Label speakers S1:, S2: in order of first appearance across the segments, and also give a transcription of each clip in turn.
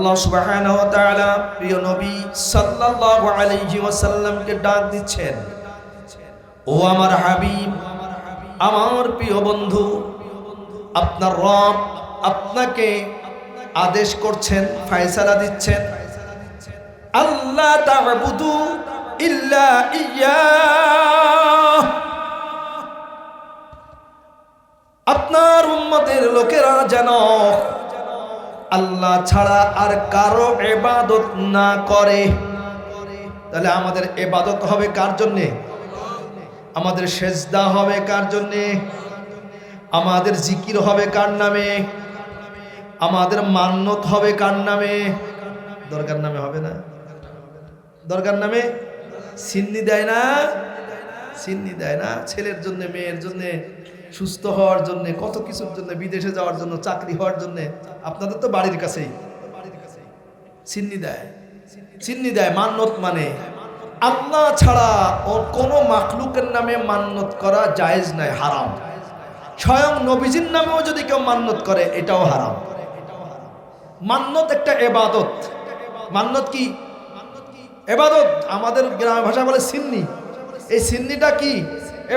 S1: আল্লাহ সুবহানাহু ওয়া তাআলা প্রিয় নবী সাল্লাল্লাহু আলাইহি ওয়াসাল্লামকে ডাক দিচ্ছেন, ও আমার হাবিব, আমার প্রিয় বন্ধু, আপনার রব আপনাকে আদেশ করছেন, ফয়সালা দিচ্ছেন, আল্লাহ তা'বুদু ইল্লা ইয়্যাহ। আপনার উম্মতের লোকেরা যেন আল্লাহ ছাড়া আর কারো ইবাদত না করে। তাহলে আমাদের ইবাদত হবে কার জন্যে? আমাদের সেজদা হবে কার জন্যে? আমাদের জিকির হবে কার নামে? আমাদের মান্নত হবে কার নামে? দরগার নামে হবে না? দরগার নামে সিন্নি দেয় না? সিন্নি দেয় না? ছেলের জন্য, মেয়ের জন্য, সুস্থ হওয়ার জন্য, কত কিছুর জন্য, বিদেশে যাওয়ার জন্য, চাকরি হওয়ার জন্য। আপনাদের তো বাড়ির কাছেই সিন্নি দেয়, সিন্নি দেয়। মান্নত মানে আল্লাহ ছাড়া ও কোনো মাখলুকের নামে মান্নত করা জায়েজ নাই, হারাম। স্বয়ং নবীজির নামেও যদি কেউ মান্নত করে এটাও হারাম। মান্নত একটা ইবাদত। মান্নত কি? ইবাদত। আমাদের গ্রামের ভাষা বলে সিন্নি। এই সিন্নিটা কি?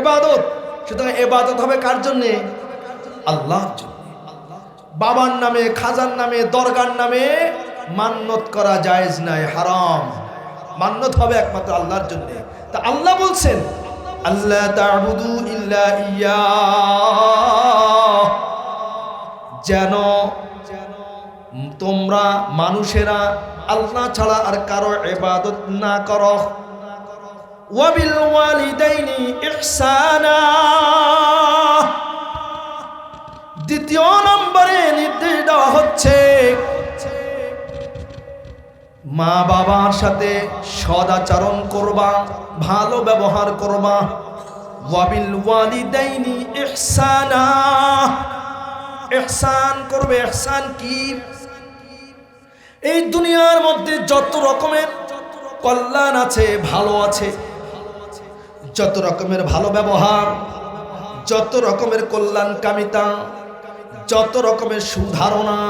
S1: ইবাদত। সুতরাং ইবাদত হবে কার জন্যে? আল্লাহর জন্য। বাবার নামে, খাজার নামে, দরগার নামে মান্নত করা জায়েজ নাই, হারাম। মান্নত হবে একমাত্র আল্লাহর জন্য। তা আল্লাহ বলছেন, আল্লাহ তা'বুদু ইল্লা ইয়্যাহ, যেন তোমরা মানুষেরা আল্লাহ ছাড়া আর কারো ইবাদত না করো। ওয়া বিল ওয়ালিদাইনি ইহসানা, দ্বিতীয় নম্বরে নির্দেশ দেওয়া হচ্ছে মা বাবার সাথে সদাচরণ করবা, ভালো ব্যবহার করবা। ওয়া বিল ওয়ালিদাইনি ইহসানা, ইহসান করবে। ইহসান কি? এই দুনিয়ার মধ্যে যত রকমের কল্যাণ আছে, ভালো আছে, যত রকমের ভালো ব্যবহার, যত রকমের কল্যাণ কামিতা, যত রকমের সুধারণা,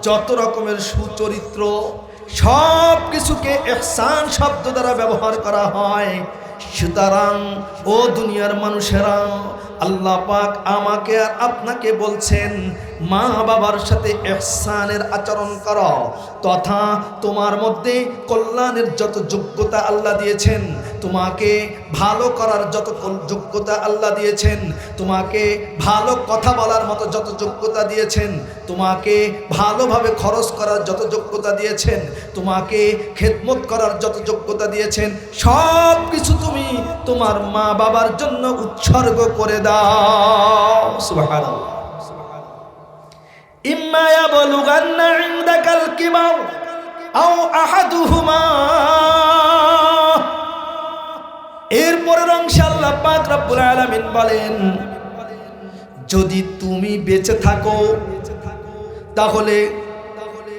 S1: যত রকমের সুচরিত্র, সব কিছুকে ইহসান শব্দ দ্বারা ব্যবহার করা হয়। সুতরাং ও দুনিয়ার মানুষেরা, আল্লাহ পাক আমাকে আর আপনাকে বলছেন মা বাবার সাথে ইহসানের আচরণ করো, তথা তোমার মধ্যে কল্যাণের যত যোগ্যতা আল্লাহ দিয়েছেন, তোমাকে ভালো করার যত যোগ্যতা আল্লাহ দিয়েছেন, তোমাকে ভালো কথা বলার মতো যত যোগ্যতা দিয়েছেন, তোমাকে ভালোভাবে খরচ করার যত যোগ্যতা দিয়েছেন, তোমাকে খেদমত করার যত যোগ্যতা দিয়েছেন, সব কিছু তুমি তোমার মা বাবার জন্য উৎসর্গ করে দাও। সুবহানাল্লাহ। ইম্মা ইয়াবলুগান্না ইনদাকাল কিবার আও আহাদুহুমা, এরপরের অংশে আল্লাহ পাক রব্বুল আলামিন বলেন, যদি তুমি বেঁচে থাকো তাহলে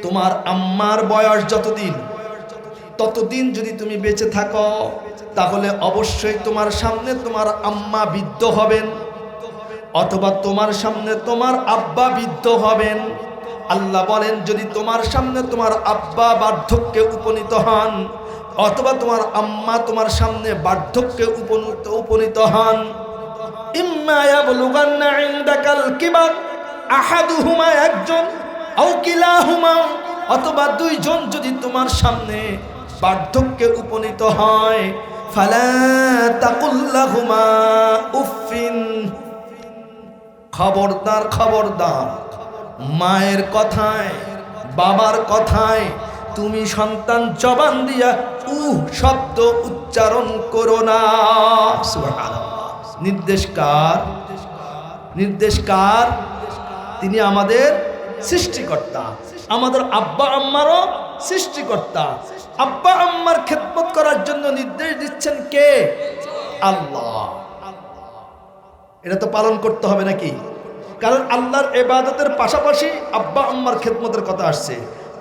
S1: তোমার আম্মার বয়স যতদিন, ততদিন যদি তুমি বেঁচে থাকো তাহলে অবশ্যই তোমার সামনে তোমার আম্মা বৃদ্ধ হবেন, অথবা তোমার সামনে তোমার আব্বা বৃদ্ধ হবেন। আল্লাহ বলেন, যদি তোমার সামনে তোমার আব্বা বার্ধক্যে উপনীত হন, অথবা তোমার আম্মা তোমার সামনে বার্ধক্যে উপনীত হন, ইম্মা ইয়াবলুগান্না ইনদাকাল কিবার আহাদুহুমা, একজন, আও কিলাহুমা, অথবা দুইজন যদি তোমার সামনে বার্ধক্যে উপনীত হয়, ফালা তাকুল লাহুমা উফিন, খবরদার, খবরদার, মায়ের কথায়, বাবার কথায় তুমি সন্তান জবান দিয়া শব্দ উচ্চারণ করো না। সুবহানাল্লাহ। নির্দেশ কার? নির্দেশ কার? তিনি আমাদের সৃষ্টিকর্তা, আমাদের আব্বা আম্মারও সৃষ্টিকর্তা। আব্বা আম্মার খেদমত করার জন্য নির্দেশ দিচ্ছেন কে? আল্লাহ। এটা তো পালন করতে হবে নাকি? কারণ আল্লাহর ইবাদতের পাশাপাশি আব্বা আম্মার খেদমতের কথা আসছে।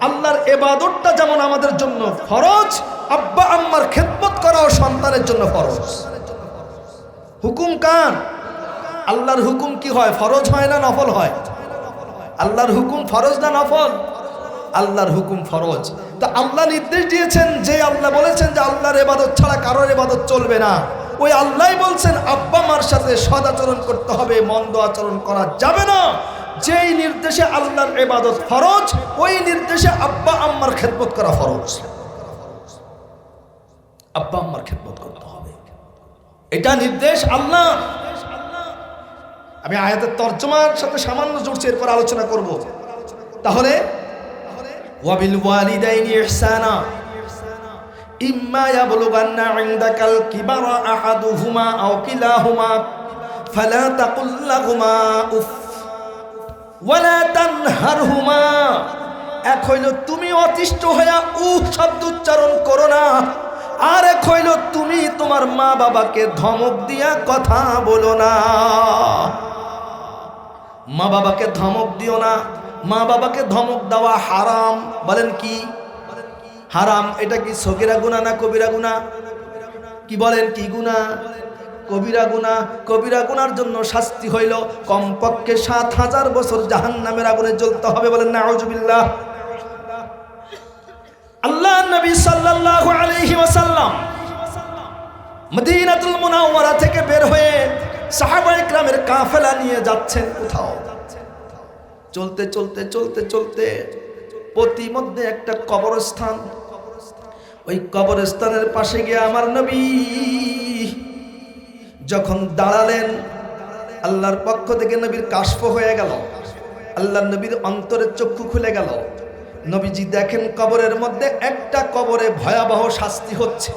S1: আল্লাহর ইবাদতটা যেমন আমাদের জন্য ফরজ, আব্বা আম্মার খেদমত করাও সন্তানের জন্য ফরজ। হুকুম কার? আল্লাহর হুকুম কি হয়? ফরজ হয় না নফল হয়? আল্লাহর হুকুম ফরজ না নফল? আল্লাহর হুকুম ফরজ। তো আল্লাহ নির্দেশ দিয়েছেন, যে আল্লাহ বলেছেন যে আল্লাহর ইবাদত ছাড়া কারোর ইবাদত চলবে না, ওই আল্লাহই বলছেন আব্বা মার সাথে সদাচরণ করতে হবে, মন্দ আচরণ করা যাবে না। যেই নির্দেশে আল্লাহর ইবাদত ফরজ, ওই নির্দেশে আব্বা আম্মার খেদমত করা ফরজ। আব্বা আম্মার খেদমত করতে হবে, এটা নির্দেশ আল্লাহ। আমি আয়াতের তর্জমার সাথে সামান্য জুড়ছি, এরপর আলোচনা করব। তাহলে ওয়াবিল ওয়ালিদাইনি ইহসানা ইম্মা ইয়াবলুগান্না ইনদাকাল কিবারা আহাদুহুমা আও কিলাহুমা ফালা তাকুল লাহুমা উফ ওয়ালা তানহারহুমা। এক হইল তুমি অতিষ্ঠ হইয়া উফ শব্দ উচ্চারণ করো না, আর এক হইল তুমি তোমার মা বাবাকে ধমক দিয়া কথা বলো না। মা বাবাকে ধমক দিও না। মা বাবাকে ধমক দেওয়া হারাম। বলেন কি হারাম? এটা কি সগীরা গুনাহ না কবিরা গুনাহ? কি বলেন, কি গুনাহ? কবিরা গুনাহ। কবিরা গুনার জন্য শাস্তি হইল কমপক্ষে ৭,০০০ বছর জাহান্নামের আগুনে জ্বলতে হবে। বলেন নাউজুবিল্লাহ। আল্লাহ নবী সাল্লাল্লাহু আলাইহি ওয়াসাল্লাম মদিনাতুল মুনাওয়ারা থেকে বের হয়ে সাহাবায়ে কেরামের কাফেলা নিয়ে যাচ্ছেন কোথাও। চলতে চলতে চলতে চলতে প্রতিমধ্যে একটা কবরস্থান। ওই কবরস্থানের পাশে গিয়ে আমার নবী যখন দাঁড়ালেন, আল্লাহর পক্ষ থেকে নবীর কাশফ হয়ে গেল, আল্লাহর নবীর অন্তরের চক্ষু খুলে গেল। নবীজি দেখেন কবরের মধ্যে একটা কবরে ভয়াবহ শাস্তি হচ্ছে,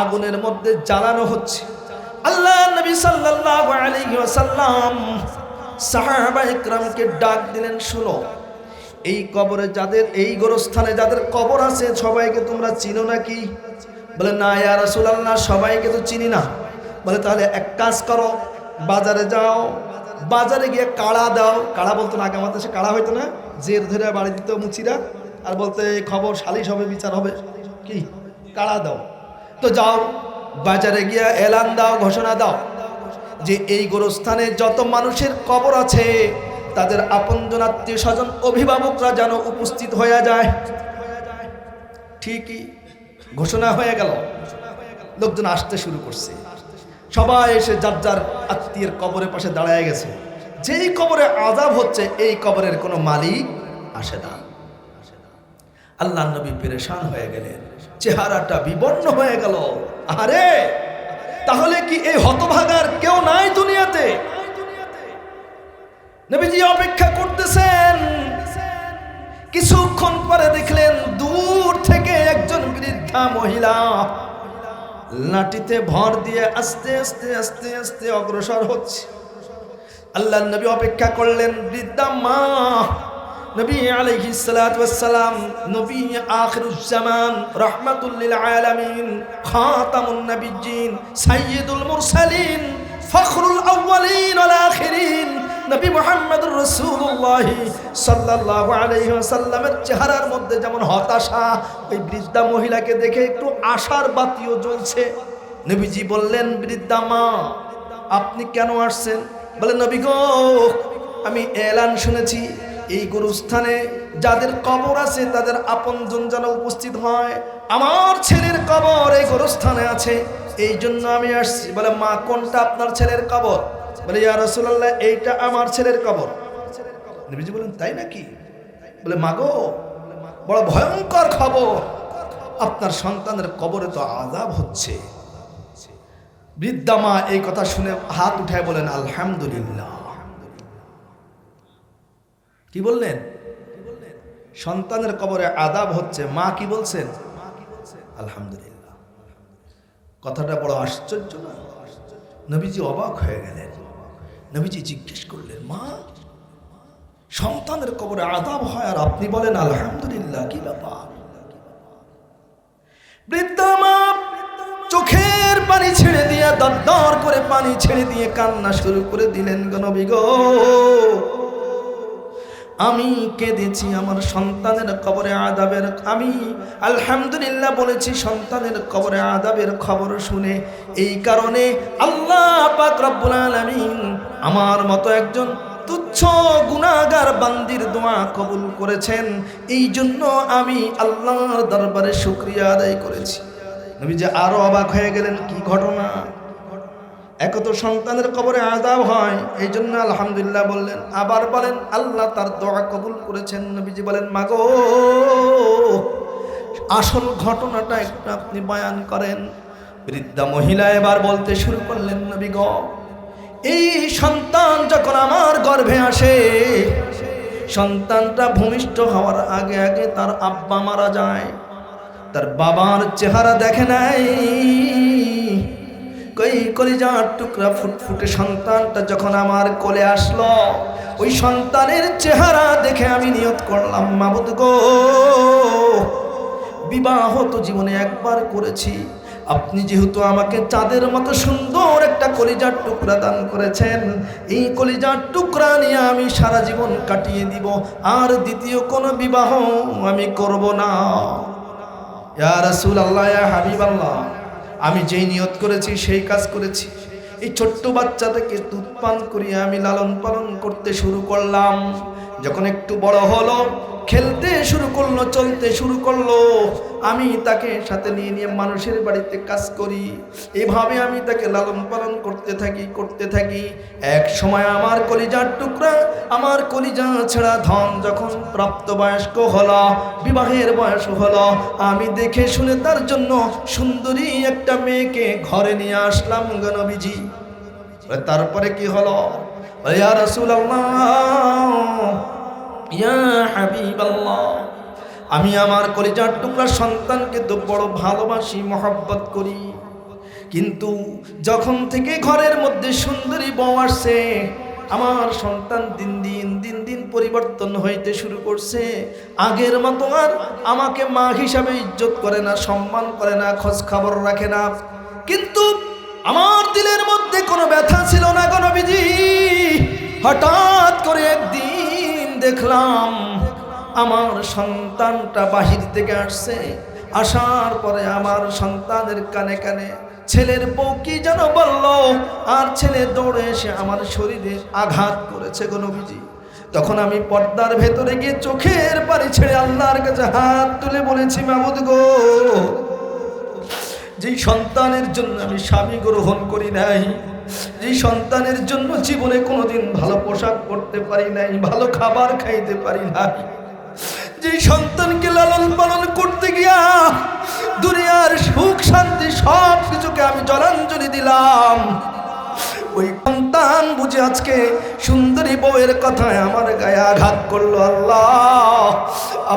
S1: আগুনের মধ্যে জ্বালানো হচ্ছে। আল্লাহ নবী সাল্লাল্লাহু আলাইহি ওয়াসাল্লাম সাহাবায়ে কেরামকে ডাক দিলেন, শুনো, এই কবরে যাদের, এই গোরস্থানে যাদের কবর আছে সবাইকে তোমরা চিনো নাকি? বলে না ইয়া রাসূলুল্লাহ, সবাইকে তো চিনি না। বলে তাহলে এক কাজ করো, বাজারে যাও, বাজারে গিয়ে কাড়া দাও। কাড়া বলতো না আগে, আমাদের দেশে কাড়া হইতো না, জের ধরে বাড়ি দিত মুচিরা, আর বলতে খবর সালিশ হবে, বিচার হবে, কি কাড়া দাও। তো যাও, বাজারে গিয়ে এলান দাও, ঘোষণা দাও যে এই গোরস্থানে যত মানুষের কবর আছে তাদের আপনজন, আত্মীয় স্বজন, অভিভাবকরা যেন উপস্থিত হয়ে যায়। ঠিকই ঘোষণা হয়ে গেল, লোকজন আসতে শুরু করছে। সবাই এসে যার যার আত্মীয়ের কবরের পাশে দাঁড়ায় গেছে। যেই কবরে আযাব হচ্ছে এই কবরের কোনো মালিক আসে না। আল্লাহ নবী পেরেশান হয়ে গেলেন, চেহারাটা বিবর্ণ হয়ে গেল। আরে তাহলে কি এই হতভাগার কেউ নাই দুনিয়াতে? নবীজি অপেক্ষা করতেছেন। কিছুক্ষণ পরে দেখলেন দূর থেকে একজন বৃদ্ধা মহিলা লাঠিতে ভর দিয়ে আস্তে আস্তে আস্তে আস্তে অগ্রসর হচ্ছে। আল্লাহর নবী অপেক্ষা করলেন, বৃদ্ধা মা। নবী আলাইহিস সালাতু ওয়াস সালাম, নবী আখিরুজ জামান, রাহমাতুল লিল আলামিন, খাতামুন নবিয়্যিন, সাইয়্যিদুল মুরসালিন, ফখরুল আউয়ালিন ওয়াল আখিরিন, নবী মুহাম্মদুর রাসূলুল্লাহ সাল্লাল্লাহু আলাইহি ওয়াসাল্লামের চেহারার মধ্যে যেমন হতাশা, ওই বৃদ্ধা মহিলাকে দেখে একটু আশার বাতিও জ্বলছে। নবীজি বললেন, বৃদ্ধা মা, আপনি কেন আসছেন? বলে, নবী গো, আমি এলান শুনেছি এই গোরস্থানে যাদের কবর আছে তাদের আপনজন যেন উপস্থিত হয়। আমার ছেলের কবর এই গোরস্থানে আছে, এই জন্য আমি আসছি। বলে, মা, কোনটা আপনার ছেলের কবর? বলে, ইয়া রাসূলুল্লাহ, এইটা আমার ছেলের কবর। নবীজি বলেন, তাই নাকি? বলে, মা গো, বড় ভয়ঙ্কর খবর, আপনার সন্তানের কবরে তো আযাব হচ্ছে। বৃদ্ধা মা এই কথা শুনে হাত উঠায় বলেন, আলহামদুলিল্লাহ। কি বললেন? সন্তানের কবরে আযাব হচ্ছে। মা কি বলছেন? আলহামদুলিল্লাহ। কথাটা বড় আশ্চর্য না? নবীজি অবাক হয়ে গেলেন। নবীজি জিজ্ঞেস করলেন, মা, সন্তানের কবরে আযাব হয় আর আপনি বলেন আলহামদুলিল্লাহ, কি ব্যাপার? বৃদ্ধা মা চোখের পানি ছেড়ে দিয়ে, দরদর করে পানি ছেড়ে দিয়ে কান্না শুরু করে দিলেন, গো নবী গো, আমি কেঁদেছি আমার সন্তানের কবরে আযাবের, আমি আলহামদুলিল্লাহ বলেছি সন্তানের কবরে আযাবের খবর শুনে। এই কারণে আল্লাহ পাক রব্বুল আলামিন আমার মতো একজন তুচ্ছ তুচ্ছ গুনাহগার বান্দির দোয়া কবুল করেছেন। এই জন্য আমি আল্লাহর দরবারে শুকরিয়া আদায় করেছি। নবীজি আরো অবাক হয়ে গেলেন, কি ঘটনা? এক তো সন্তানের কবরে আযাব হয়, এই জন্য আলহামদুলিল্লাহ বললেন। আবার বলেন আল্লাহ তার দোয়া কবুল করেছেন। নবীজি বলেন, মাগো আসল ঘটনাটা একটু আপনি বয়ান করেন। বৃদ্ধা মহিলা এবার বলতে শুরু করলেন, নবী গো, এই সন্তান যখন আমার গর্ভে আসে, সন্তানটা ভূমিষ্ঠ হওয়ার আগে আগে তার আব্বা মারা যায়। তার বাবার চেহারা দেখে নাই। কলিজার টুকরা ফুটফুটে সন্তানটা যখন আমার কোলে আসলো, ওই সন্তানের চেহারা দেখে আমি নিয়ত করলাম, মাবুদ গো, বিবাহ তো জীবনে একবার করেছি, আপনি যেহেতু আমাকে চাঁদের মতো সুন্দর একটা কলিজার টুকরা দান করেছেন, এই কলিজার টুকরা নিয়ে আমি সারা জীবন কাটিয়ে দিব, আর দ্বিতীয় কোনো বিবাহ আমি করব না। ইয়া রাসূলুল্লাহ, ইয়া হাবিবাল্লাহ, আমি যেই নিয়ত করেছি সেই কাজ করেছি। এই ছোট্ট বাচ্চাটাকে দুধ পান করিয়ে আমি লালন পালন করতে শুরু করলাম। যখন একটু বড় হলো, খেলতে শুরু করলো, চলতে শুরু করলো, আমি তাকে সাথে নিয়ে নিয়ে মানুষের বাড়িতে কাজ করি। এইভাবে আমি তাকে লালন পালন করতে থাকি। এক সময় আমার কলিজার টুকরা, আমার কলিজা ছেঁড়া ধন যখন প্রাপ্তবয়স্ক হলো, বিবাহের বয়স হলো, আমি দেখে শুনে তার জন্য সুন্দরী একটা মেয়েকে ঘরে নিয়ে আসলাম গো নবীজি। তারপরে কি হলো? ইয়া রাসূলুল্লাহ, ইয়া হাবিবাল্লাহ, আমি আমার কলিজার টুকরা সন্তানকে তো বড় ভালোবাসি, মহব্বত করি, কিন্তু যখন থেকে ঘরের মধ্যে সুন্দরী বউ আসছে, আমার সন্তান দিন দিন পরিবর্তন হইতে শুরু করছে। আগের মতো আর আমাকে মা হিসাবে ইজ্জত করে না, সম্মান করে না, খোঁজ খবর রাখে না। কিন্তু আমার দিলের মধ্যে কোনো ব্যথা ছিল না গো নবীজি। হঠাৎ করে একদিন দেখলাম আমার সন্তানটা বাহির থেকে আসছে। আসার পরে আমার সন্তানের কানে কানে ছেলের বউ কি যেন বলল, আর ছেলে দৌড়ে এসে আমার শরীরে আঘাত করেছে গো নবীজি। তখন আমি পর্দার ভেতরে গিয়ে চোখের পানি ছেড়ে আল্লাহর কাছে হাত তুলে বলেছি, মাবুদ গো, যেই সন্তানের জন্য আমি স্বামী গ্রহণ করি নাই, যেই সন্তানের জন্য জীবনে কোনোদিন ভালো পোশাক পরতে পারি নাই, ভালো খাবার খাইতে পারি নাই, যেই সন্তানকে লালন পালন করতে গিয়া দুনিয়ার সুখ শান্তি সব কিছুকে আমি জলাঞ্জলি দিলাম, ওই সন্তান বুঝে আজকে সুন্দরী বউয়ের কথায় আমার গায়ে আঘাত করলো। আল্লাহ,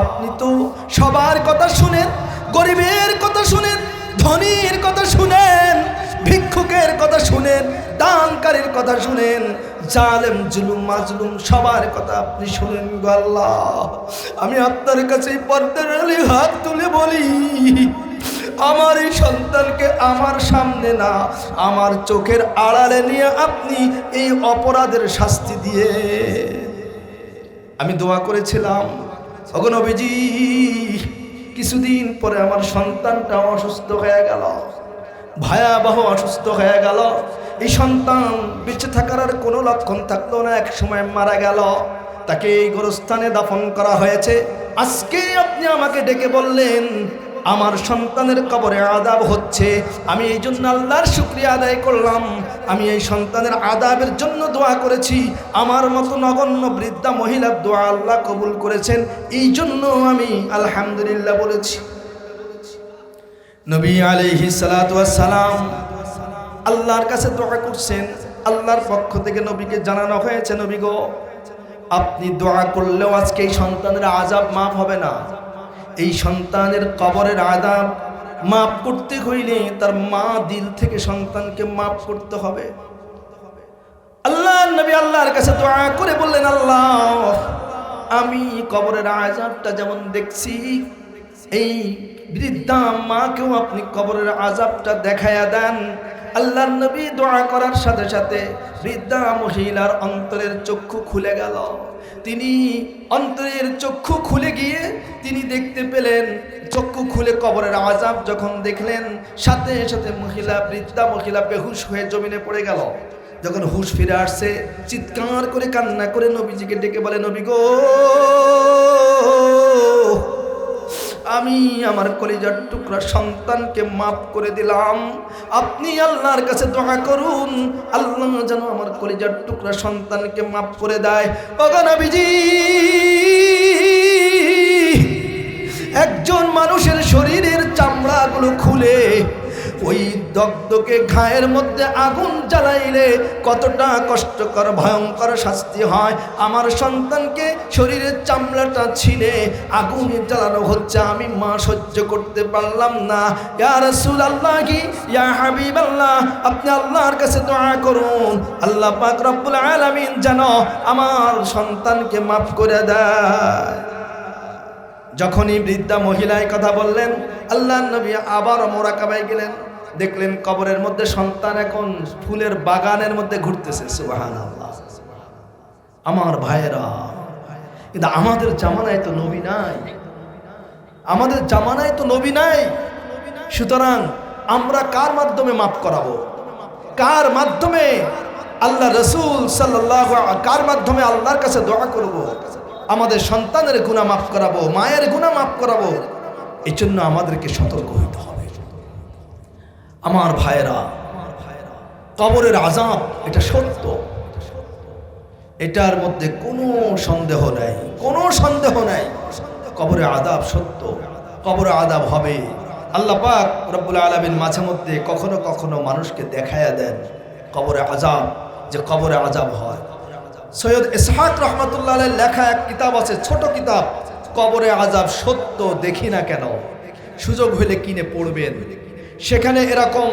S1: আপনি তো সবার কথা শুনেন, গরিবের কথা শুনেন, ধনীর কথা শুনেন, ভিক্ষুকের কথা শুনেন, দানকারীর কথা শুনেন, জালেম জুলুম মাজলুম সবার কথা আপনি শুনেন গো আল্লাহ। আমি আপনার কাছে পর্দার আড়ালে হাত তুলে বলি, আমার এই সন্তানকে আমার সামনে না, আমার চোখের আড়ালে নিয়ে আপনি এই অপরাধের শাস্তি দিয়ে। আমি দোয়া করেছিলাম, ওগো নবীজি, কিছুদিন পরে আমার সন্তানটা অসুস্থ হয়ে গেল, ভয়াবহ অসুস্থ হয়ে গেল। এই সন্তান বেঁচে থাকার আর কোনো লক্ষণ থাকলো না, এক সময় মারা গেল। তাকে এই গোরস্থানে দাফন করা হয়েছে। আজকে আপনি আমাকে ডেকে বললেন আমার সন্তানের কবরে আযাব হচ্ছে, আমি এই জন্য আল্লাহর শুকরিয়া আদায় করলাম। আমি এই সন্তানের আযাবের জন্য দোয়া করেছি, আমার মতো নগণ্য বৃদ্ধা মহিলার দোয়া আল্লাহ কবুল করেছেন, এই জন্য আমি আলহামদুলিল্লাহ বলেছি। নবী আলাইহিস সালাতু ওয়াস সালাম আল্লাহর কাছে দোয়া করছেন। আল্লাহর পক্ষ থেকে নবীকে জানানো হয়েছে, নবী গো, আপনি দোয়া করলেও আজকে এই সন্তানের আযাব মাফ হবে না। এই সন্তানের কবরের আযাব মাফ করতে হইলে তার মা দিল থেকে সন্তানকে মাফ করতে হবে। আল্লাহর নবী আল্লাহর কাছে দোয়া করে বললেন, আল্লাহ, আমি কবরের আযাবটা যেমন দেখছি, এই বৃদ্ধা মাকেও আপনি কবরের আযাবটা দেখায়া দেন। আল্লাহর নবী দোয়া করার সাথে সাথে বৃদ্ধা মহিলার অন্তরের চক্ষু খুলে গেল। তিনি অন্তরের চক্ষু খুলে গিয়ে তিনি দেখতে পেলেন, চক্ষু খুলে কবরের আযাব যখন দেখলেন, সাথে সাথে বৃদ্ধা মহিলা বেহুশ হয়ে জমিনে পড়ে গেল। যখন হুঁশ ফিরে আসছে চিৎকার করে কান্না করে নবীজিকে ডেকে বলে, নবী গো, আমি আমার কলিজার টুকরা সন্তানকে মাফ করে দিলাম, আপনি আল্লাহর কাছে দোয়া করুন, আল্লাহ যেন আমার কলিজার টুকরা সন্তানকে মাফ করে দেয়। ওগো নবীজি, একজন মানুষের শরীরের চামড়াগুলো খুলে ওই দগ্ধকে ঘায়ের মধ্যে আগুন জ্বালাইলে কতটা কষ্টকর ভয়ঙ্কর শাস্তি হয়। আমার সন্তানকে শরীরের চামড়াটা ছিঁড়ে আগুনে জ্বালানো হচ্ছে, আমি মা সহ্য করতে পারলাম না। ইয়া রাসূলুল্লাহ, ইয়া হাবিবাল্লাহ, আপনি আল্লাহর কাছে দোয়া করুন, আল্লাহ পাক রব্বুল আলামিন যেন আমার সন্তানকে মাফ করে দেয়। যখনই বৃদ্ধা মহিলায় কথা বললেন, আল্লাহর নবী আবার মোরাকাবায় গেলেন, দেখলেন কবরের মধ্যে সন্তান এখন ফুলের বাগানের মধ্যে ঘুরতেছে। সুবহানাল্লাহ। আমার ভাইয়েরা, কিন্তু আমাদের জামানায় তো নবী নাই, আমাদের জামানায় তো নবী নাই। সুতরাং আমরা কার মাধ্যমে মাফ করাবো? কার মাধ্যমে আল্লাহ রসুল সাল্লাল্লাহু আলাইহি, কার মাধ্যমে আল্লাহর কাছে দোয়া করব? আমাদের সন্তানের গুনাহ মাফ করাবো, মায়ের গুনাহ মাফ করাবো। এই জন্য আমাদেরকে সতর্ক হইতে হবে। আমার ভাইয়েরা, কবরের আযাব এটা সত্য, এটার মধ্যে কোনো সন্দেহ নাই, কোনো সন্দেহ নাই। কবরের আযাব সত্য, কবরে আযাব হবে। আল্লাহ পাক রব্বুল আলামিন মাঝে মধ্যে কখনো কখনো মানুষকে দেখায়া দেন কবরে আযাব, যে কবরে আযাব হয়। সৈয়দ ইসহাক রহমতুল্লাহ আলাইহির লেখা এক কিতাব আছে, ছোট কিতাব, কবরে আযাব সত্য দেখি না কেন, সুযোগ হলে কিনে পড়বেন। সেখানে এরকম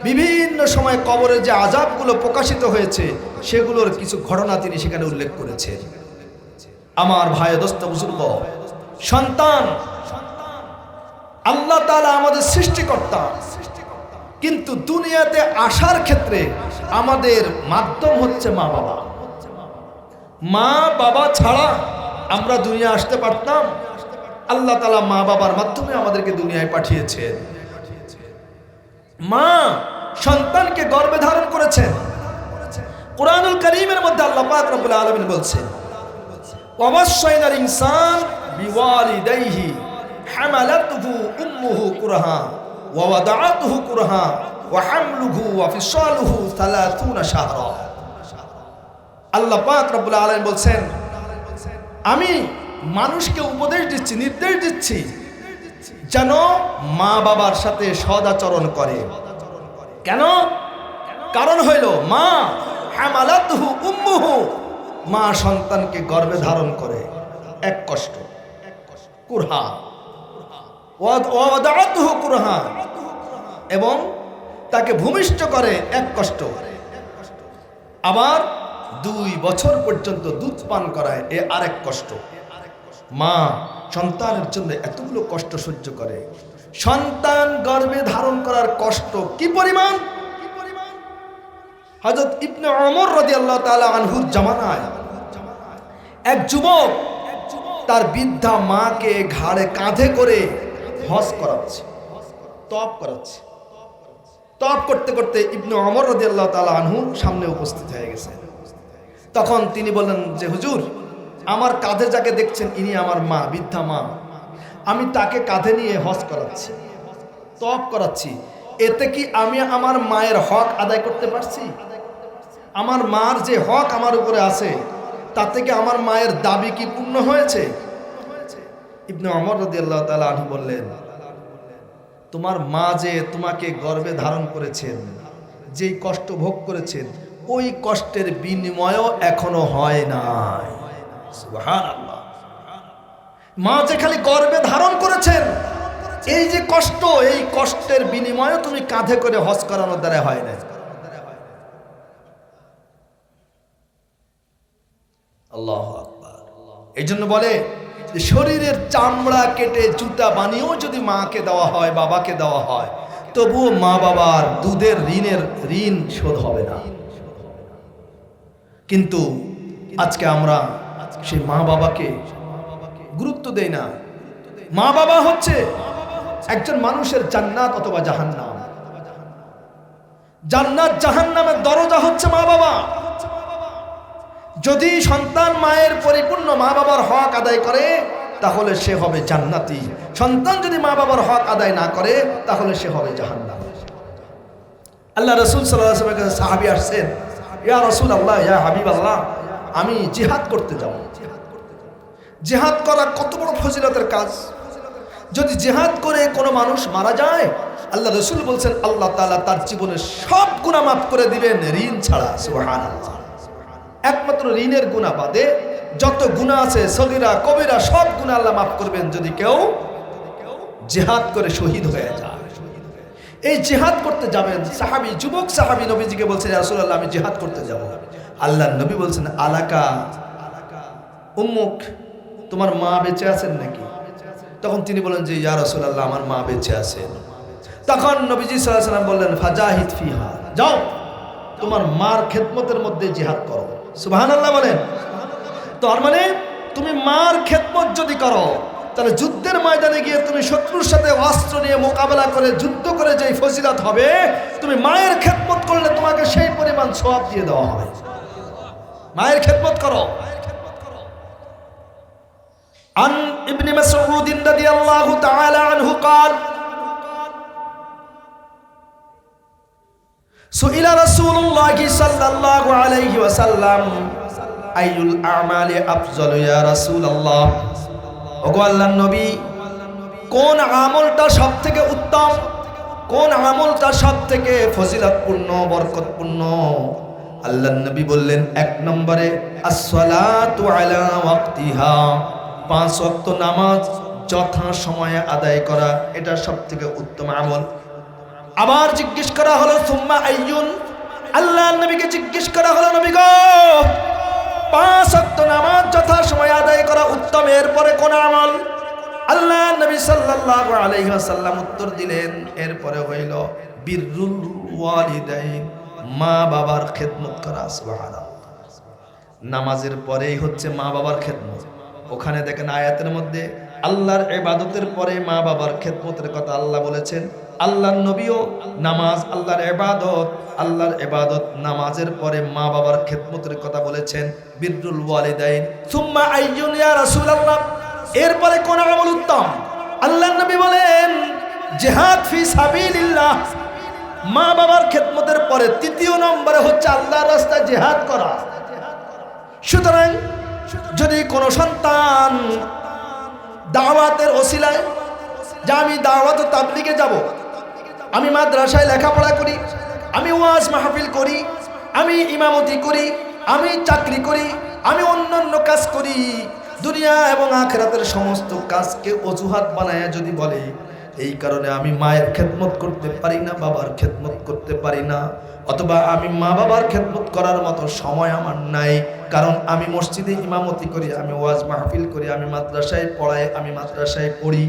S1: বিভিন্ন সময় কবরের যে আযাবগুলো প্রকাশিত হয়েছে সেগুলোর কিছু ঘটনা তিনি সেখানে উল্লেখ করেছেন। আমার ভাই, দোস্ত, বুজুর্গ, সন্তান আল্লাহ তাআলা আমাদের সৃষ্টিকর্তা, কিন্তু দুনিয়াতে আসার ক্ষেত্রে আমাদের মাধ্যম হচ্ছে মা বাবা। মা বাবা ছাড়া আমরা দুনিয়া আসতে পারতাম? আল্লাহ তাআলা মা বাবার মাধ্যমে আমাদেরকে দুনিয়ায় পাঠিয়েছেন। মা সন্তানকে গর্ভে ধারণ করেছেন। কুরআনুল কারীমের মধ্যে আল্লাহ পাক রব্বুল আলামিন বলছেন, ওয়াসাইনাল ইনসান বিওয়ালিদাইহি হামালাতুহু উম্মুহু কুরহা ওয়া ওয়াদাআতুহু কুরহা ওয়া হামলুহু ওয়া ফিসালুহু 30 শাহরা। আল্লাহ পাক রব্বুল আলামিন বলছেন, আমি মানুষকে উপদেশ দিচ্ছি, নির্দেশ দিচ্ছি যেন মা বাবার সাথে সদাচরণ করে। কেন? কারণ হইল মা হামালাতুহু উম্মুহু, মা সন্তানকে গর্ভে ধারণ করে এক কষ্ট, কুরহা, ওয়া ওয়াদাআতুহু কুরহা, এবং তাকে ভূমিষ্ঠ করে এক কষ্ট, আবার 2 বছর পর্যন্ত দুধ পান করায় এ আরেক কষ্ট। মা সন্তানের জন্য এতগুলো কষ্ট সহ্য করে। সন্তান গর্ভে ধারণ করার কষ্ট কি পরিমাণ! হযরত ইবনে ওমর রাদিয়াল্লাহু তাআলা আনহুর জামানায় এক যুবক তার বৃদ্ধা মাকে ঘাড়ে কাঁধে করে হজ করাচ্ছে, তওয়াফ করাচ্ছে। তওয়াফ করতে করতে ইবনে ওমর রাদিয়াল্লাহু তাআলা আনহু সামনে উপস্থিত হয়ে গেছে। তখন তিনি বললেন যে, হুজুর, আমার কাঁধে যাকে দেখছেন ইনি আমার মা, বৃদ্ধা মা। আমি তাকে কাঁধে নিয়ে হজ করাচ্ছি, তওয়াফ করাচ্ছি। এতে কি আমি আমার মায়ের হক আদায় করতে পারছি? আমার মার যে হক আমার উপরে আছে তাতে কি আমার মায়ের দাবি কি পূর্ণ হয়েছে? ইবনে ওমর রাদিয়াল্লাহু তাআলা আনহু বললেন, তোমার মা যে তোমাকে গর্ভে ধারণ করেছেন, যেই কষ্ট ভোগ করেছেন, ওই কষ্টের বিনিময়ও এখনো হয় নাই। সুবহানাল্লাহ। মা যে খালি গর্ভে ধারণ করেছেন, এই যে কষ্ট, এই কষ্টের বিনিময়ও তুমি কাঁধে করে হজ করানোর দ্বারা হয় না। আল্লাহু আকবার। এই জন্য বলে যে শরীরের চামড়া কেটে জুতা বানিয়েও যদি মাকে দেওয়া হয়, বাবাকে দেওয়া হয়, তবুও মা বাবার দুধের ঋণ শোধ হবে না। কিন্তু আজকে আমরা সেই মা বাবাকে গুরুত্ব দেই না। মা বাবা হচ্ছে একজন মানুষের জান্নাত অথবা জাহান্নাম। জান্নাত জাহান্নামের দরজা হচ্ছে মা বাবা। যদি সন্তান মায়ের পরিপূর্ণ মা বাবার হক আদায় করে তাহলে সে হবে জান্নাতি। সন্তান যদি মা বাবার হক আদায় না করে তাহলে সে হবে জাহান্নামী। আল্লাহ রাসূল সাল্লাল্লাহু আলাইহি ওয়াসাল্লামের কাছে সাহাবী আসছেন, ইয়া রাসূলুল্লাহ, ইয়া হাবিবাল্লাহ, আমি জিহাদ করতে যাব। জিহাদ করা কত বড় ফজিলতের কাজ। যদি জিহাদ করে কোনো মানুষ মারা যায়, আল্লাহ রাসূল বলছেন আল্লাহ তাআলা তার জীবনের সব গুনাহ মাফ করে দিবেন ঋণ ছাড়া। সুবহানাল্লাহ। একমাত্র ঋণের গুনাহ বাদে যত গুনাহ আছে সগীরা কবিরা সব গুনাহ আল্লাহ মাফ করবেন যদি কেউ জিহাদ করে শহীদ হয়ে যায়। এই জিহাদ করতে যাবেন সাহাবী, যুবক সাহাবী নবীজিকে বলছেন, ইয়া রাসূলুল্লাহ, আমি জিহাদ করতে যাব। আল্লাহর নবী বলছেন, আলাকা উম্মুক, তোমার মা বেঁচে আছেন নাকি? তখন তিনি বলেন যে, ইয়া রাসূলুল্লাহ, আমার মা বেঁচে আছেন। তখন নবীজি সাল্লাল্লাহু আলাইহি ওয়াসাল্লাম বললেন, ফাজাহিদ ফিহা, যাও তোমার মার খেদমতের মধ্যে জিহাদ করো। সুবহানাল্লাহ বলেন। তার মানে তুমি মার খেদমত যদি করো তাহলে যুদ্ধের ময়দানে গিয়ে তুমি শত্রুর সাথে অস্ত্র নিয়ে মোকাবেলা করে যুদ্ধ করে যেই ফজিলত হবে, তুমি মায়ের খেদমত করলে তোমাকে সেই পরিমাণ সওয়াব দিয়ে দেওয়া হবে। মায়ের খেদমত করো। আন ইবনে মাসউদ রাদিয়াল্লাহু তাআলা আনহু قال সুইলা রাসূলুল্লাহ সাল্লাল্লাহু আলাইহি ওয়াসাল্লাম আইয়ুল আমালি আফজালু ইয়া রাসূলুল্লাহ, ওগো আল্লাহর নবী, কোন আমলটা সবথেকে উত্তম, কোন আমলটা সবথেকে ফজিলতপূর্ণ বরকতপূর্ণ? আল্লাহর নবী বললেন, এক নম্বরে as-সালাতু আলা ওয়াক্তিহা, 5 ওয়াক্ত নামাজ যথা সময়ে আদায় করা, এটা সবথেকে উত্তম আমল। আবার জিজ্ঞেস করা হলো সুম্মা আইয়ুন, আল্লাহর নবীকে জিজ্ঞেস করা হলো, নবী গো, 5 ওয়াক্ত নামাজ যথা সময়ে আদায় করা উত্তম, এরপরে কোন আমল? আল্লাহর নবী সাল্লাল্লাহু আলাইহি ওয়াসাল্লাম উত্তর দিলেন, এরপরে হইল বিররুল ওয়ালিদাইন, মা বাবার খেদমত করা। সুবহানাল্লাহ। নামাজের পরেই হচ্ছে মা বাবার খেদমত। ওখানে দেখেন আয়াতের মধ্যে আল্লাহর ইবাদতের পরে মা বাবার খেদমতের কথা আল্লাহ বলেছেন। আল্লাহর নবীও নামাজ আল্লাহর ইবাদত, নামাজের পরে মা বাবার খেদমতের কথা বলেছেন। বিররুল ওয়ালিদাইন সুম্মা আইয়ুন ইয়া রাসূলুল্লাহ, এরপরে কোন আমল উত্তম? আল্লাহর নবী বলেন জিহাদ ফি সাবিলিল্লাহ। মা বাবার খেদমতের পরে তৃতীয় নম্বরে হচ্ছে আল্লাহর রাস্তায় জিহাদ করা। সুতরাং যদি কোনো সন্তান দাওয়াতের ওসিলায়, যে আমি দাওয়াত ও তাবলীগে যাব, আমি মাদ্রাসায় লেখাপড়া করি, আমি ওয়াজ মাহফিল করি, আমি ইমামতি করি, আমি চাকরি করি, আমি অন্যান্য কাজ করি, দুনিয়া এবং আখিরাতের সমস্ত কাজকে অজুহাত বানায় যদি বলে এই কারণে আমি মায়ের খেদমত করতে পারি না, বাবার খেদমত করতে পারি না, অথবা আমি মা বাবার খেদমত করার মতো সময় আমার নাই, কারণ আমি মসজিদে ইমামতি করি, আমি ওয়াজ মাহফিল করি, আমি মাদ্রাসায় পড়াই, আমি মাদ্রাসায় পড়ি,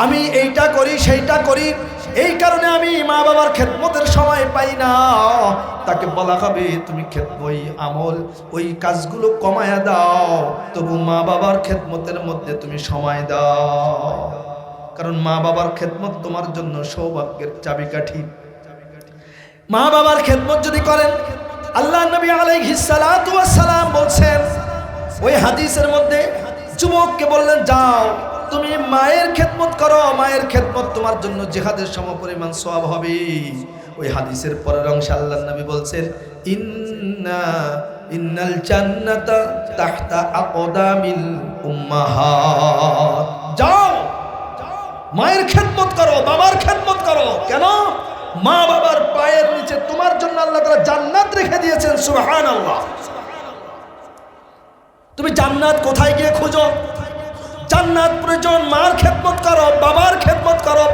S1: আমি এইটা করি সেইটা করি, এই কারণে আমি মা বাবার খেদমতের সময় পাই না, তাকে বলা হবে তুমি ওই আমল, ওই কাজগুলো কমায়া দাও, তবু মা বাবার খেদমতের মধ্যে তুমি সময় দাও, কারণ মা বাবার খেদমত তোমার জন্য সৌভাগ্যের চাবিকাঠি। মা বাবার খেদমত যদি করেন, আল্লাহ নবী আলাইহিস সালাতু ওয়াস সালাম বলছেন ওই হাদিসের মধ্যে, যুবককে বললেন যাও তুমি মায়ের খেদমত করো, মায়ের খেদমত তোমার জন্য জিহাদের সমপরিমাণ সওয়াব হবে। ওই হাদিসের পরের অংশে আল্লাহ নবী বলছেন ইন্নাল জান্নাতা তাহতা আকদামিল উম্মাহাত, যাও মায়ের খেদমত করো, বাবার খেদমত করো। কেন? মা বাবার পায়ের নিচে তোমার জন্য আল্লাহ তাআলা জান্নাত রেখে দিয়েছেন। সুবহানাল্লাহ। তুমি জান্নাত কোথায় গিয়ে খুঁজো? জান্নাত প্রয়োজন মার খেদমত করো, বাবার খেদমত করো।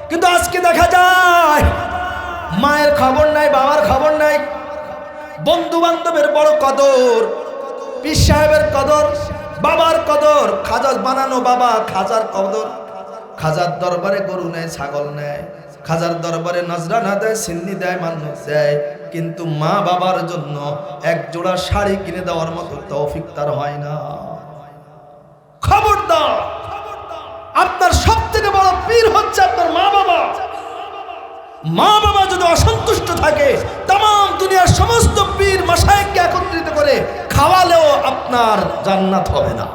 S1: কিন্তু আজকে দেখা যায় মায়ের খবর নাই, বাবার খবর নাই, বন্ধু বান্ধবের বড় কদর, পীর সাহেবের কদর, বাবার কদর, খাজা বানানো বাবা, খাজার কদর, খাজার দরবারে গরু নেয়, ছাগল নেয়, খাজার দরবারে নজরানা দেয়, সিন্নি দেয়, মান্নত দেয়, কিন্তু মা বাবার জন্য এক জোড়া শাড়ি কিনে দেওয়ার মতো তৌফিক তার হয় না। খবরদার, আপনার সবথেকে বড় পীর হচ্ছে আপনার মা বাবা। মা বাবা যদি অসন্তুষ্ট থাকে, তাম দুনিয়ার সমস্ত পীর মাশায়েখকে একত্রিত করে খাওয়ালেও আপনার জান্নাত হবে না।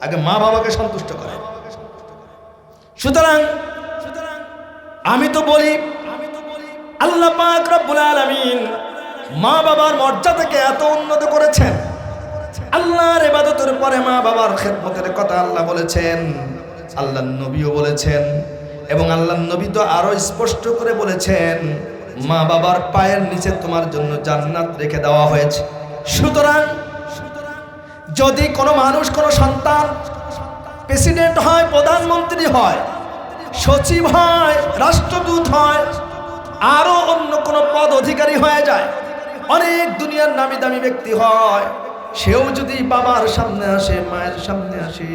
S1: আগে মা বাবাকে সন্তুষ্ট করেন। সুতরাং আমি তো বলি আল্লাহ পাক রব্বুল আলামিন মা বাবার মর্যাদাকে এত উন্নত করেছেন। আল্লাহর ইবাদতের পরে মা বাবার খেদমতের কথা আল্লাহ বলেছেন, আল্লাহর নবীও বলেছেন, এবং আল্লাহর নবী তো আরো স্পষ্ট করে বলেছেন মা বাবার পায়ের নিচে তোমার জন্য জান্নাত রেখে দেওয়া হয়েছে। সুতরাং যদি কোনো মানুষ, কোনো সন্তান প্রেসিডেন্ট হয়, প্রধানমন্ত্রী হয়, সচিব হয়, রাষ্ট্রদূত হয়, আরো অন্য কোনো পদ অধিকারী হয়ে যায়, অনেক দুনিয়ার নামি দামি ব্যক্তি হয়, সেও যদি বাবার সামনে আসে, মায়ের সামনে আসে,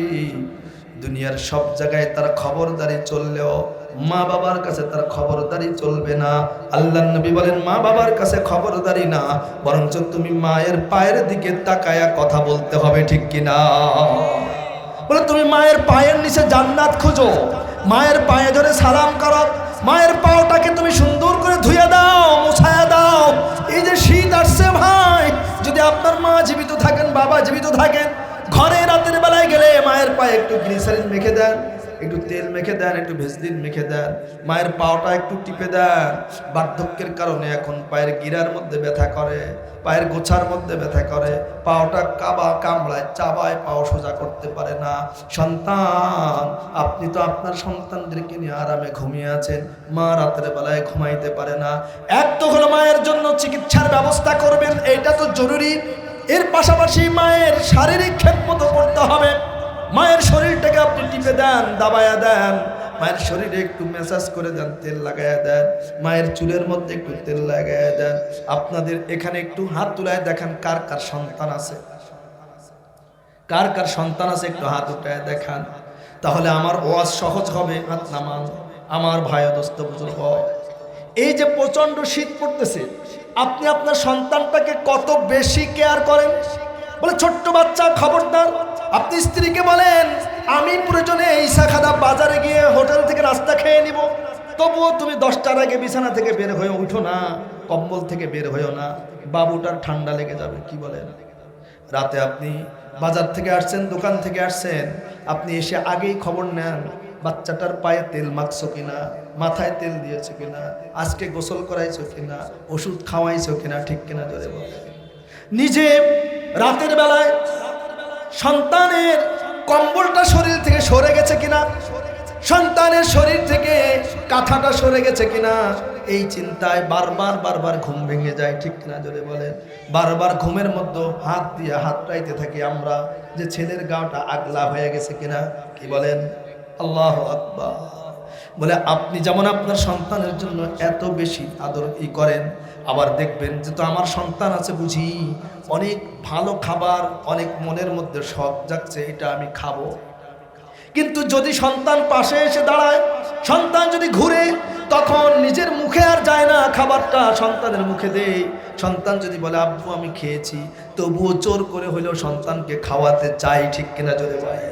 S1: দুনিয়ার সব জায়গায় তার খবরদারি চললেও মা বাবার কাছে তার খবরদারি চলবে না। আল্লাহর নবী বলেন মা বাবার কাছে খবরদারি না, বরঞ্চ তুমি মায়ের পায়ের দিকে তাকায়া কথা বলতে হবে, ঠিক কিনা? বলে তুমি মায়ের পায়ের নিচে জান্নাত খুঁজো, মায়ের পায়ে ধরে সালাম করো, মায়ের পাওটাকে তুমি সুন্দর করে ধুয়ে দাও, মুছায়া দাও। এই যে শীত আসছে ভাই, যদি আপনার মা জীবিত থাকেন, বাবা জীবিত থাকেন, ঘরে রাতের বেলায় গেলে মায়ের পায়ে একটু গ্লিসারিন মেখে দেন, একটু তেল মেখে দেন, একটু ভেসলিন মেখে দেন, মায়ের পাওটা একটু টিপে দেন। বার্ধক্যের কারণে এখন পায়ের গিরার মধ্যে ব্যথা করে, পায়ের গোছার মধ্যে ব্যথা করে, পাওটা কামড়ায়, চাবায়, পাও সোজা করতে পারে না। সন্তান, আপনি তো আপনার সন্তানদেরকে নিয়ে আরামে ঘুমিয়ে আছেন, মা রাতের বেলায় ঘুমাইতে পারে না। এক তো হলো মায়ের জন্য চিকিৎসার ব্যবস্থা করবেন, এটা তো জরুরি। এর পাশাপাশি মায়ের শারীরিক খেদমত করতে হবে। মায়ের শরীরটাকে আপনি টিপে দেন, দাবায়া দেন, মায়ের শরীরে একটু ম্যাসাজ করে দেন, তেল লাগাইয়া দেন, মায়ের চুলের মধ্যে একটু তেল লাগাইয়া দেন। আপনাদের এখানে একটু হাত তুলায় দেখান কার কার সন্তান আছে, কার কার সন্তান আছে, একটু হাত উঠায় দেখান, তাহলে আমার ওয়াজ সহজ হবে। হাত নামান আমার ভাই দোস্ত বুজুর্গ। এই যে প্রচন্ড শীত পড়তেছে, আপনি আপনার সন্তানটাকে কত বেশি কেয়ার করেন। বলে ছোট্ট বাচ্চা, খবরদার। আপনি স্ত্রীকে বলেন আমি প্রয়োজনে ঈসা খাদা বাজারে গিয়ে হোটেল থেকে নাস্তা খেয়ে নিব, তবুও তুমি 10টার আগে বিছানা থেকে বের হয়ে উঠো না, কম্বল থেকে বের হয়েও না, বাবুটার ঠান্ডা লেগে যাবে। কি বলেন? রাতে আপনি বাজার থেকে আসছেন, দোকান থেকে আসছেন, আপনি এসে আগেই খবর নেন বাচ্চাটার পায়ে তেল মাখছো কিনা, মাথায় তেল দিয়েছে কিনা, আজকে গোসল করাইছো কিনা, ওষুধ খাওয়াইছো কিনা, ঠিক কিনা জোরে বলে। নিজে রাতের বেলায় সন্তানের কম্বলটা শরীর থেকে সরে গেছে কিনা, সন্তানের শরীর থেকে কাঁথাটা সরে গেছে কিনা, এই চিন্তায় বারবার ঘুম ভেঙে যায়, ঠিক কিনা জোরে বলেন। বারবার ঘুমের মধ্যে হাত দিয়ে হাত রাইতে থাকি আমরা যে ছেলের গাটা আগলা হয়ে গেছে কিনা। কি বলেন? আল্লাহু আকবার। বলে আপনি যেমন আপনার সন্তানের জন্য এত বেশি আদর করেন, আবার দেখবেন যে তো আমার সন্তান আছে বুঝি, অনেক ভালো খাবার, অনেক মনের মধ্যে শখ জাগছে, এটা আমি খাবো। কিন্তু যদি সন্তান পাশে এসে দাঁড়ায়, সন্তান যদি ঘুরে, তখন নিজের মুখে আর যায় না খাবারটা, সন্তানের মুখে দেয়। সন্তান যদি বলে আব্বু আমি খেয়েছি, তবুও জোর করে হইলেও সন্তানকে খাওয়াতে চাই, ঠিক কিনা জোরে বলে।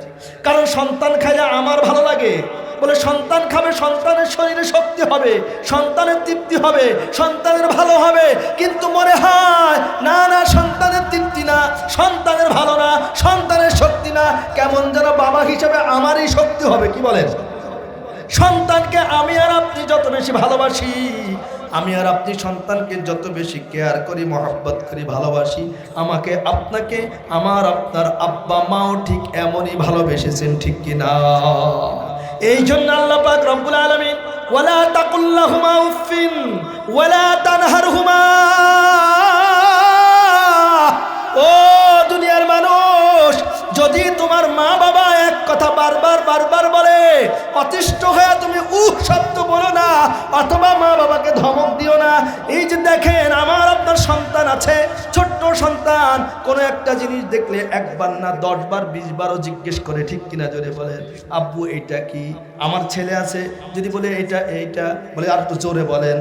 S1: কারণ সন্তান খাইলে আমার ভালো লাগে। বলে সন্তান খাবে, সন্তানের শরীরে শক্তি হবে, সন্তানের তৃপ্তি হবে, সন্তানের ভালো হবে। কিন্তু মনে হয় না না, সন্তানের তৃপ্তি না, সন্তানের ভালো না, সন্তানের শক্তি না, কেমন যেন বাবা হিসেবে আমারই শক্তি হবে। কি বলেন? সন্তানকে আমি আর আপনি যত বেশি ভালোবাসি, আমি আর আপনি সন্তানকে যত বেশি কেয়ার করি, মহব্বত করি, ভালোবাসি, আমাকে আপনাকে আমার আপনার আব্বা মাও ঠিক এমনই ভালোবেসেছেন, ঠিক কিনা? এই জন্য আল্লাহ পাক রব্বুল আলামিন ওয়ালা তাকুল্লাহুমা উফিন ওয়ালা তানহারহুমা। ও দুনিয়ার মানুষ, যদি তোমার মা বাবা এক কথা বারবার বলে, অতিষ্ঠ হয়ে তুমি শব্দ বলো না, অথবা মা বাবাকে ধমক দিও না। এই যে দেখেন আমার আপনার সন্তান আছে, ছোট্ট সন্তান, কোনো একটা জিনিস দেখলে একবার না 10 বার 20 বারও জিজ্ঞেস করে, ঠিক কিনা জোরে বলেন। আব্বু এইটা কি? আমার ছেলে আছে, যদি বলে এইটা বলে আর একটু জোরে বলেন,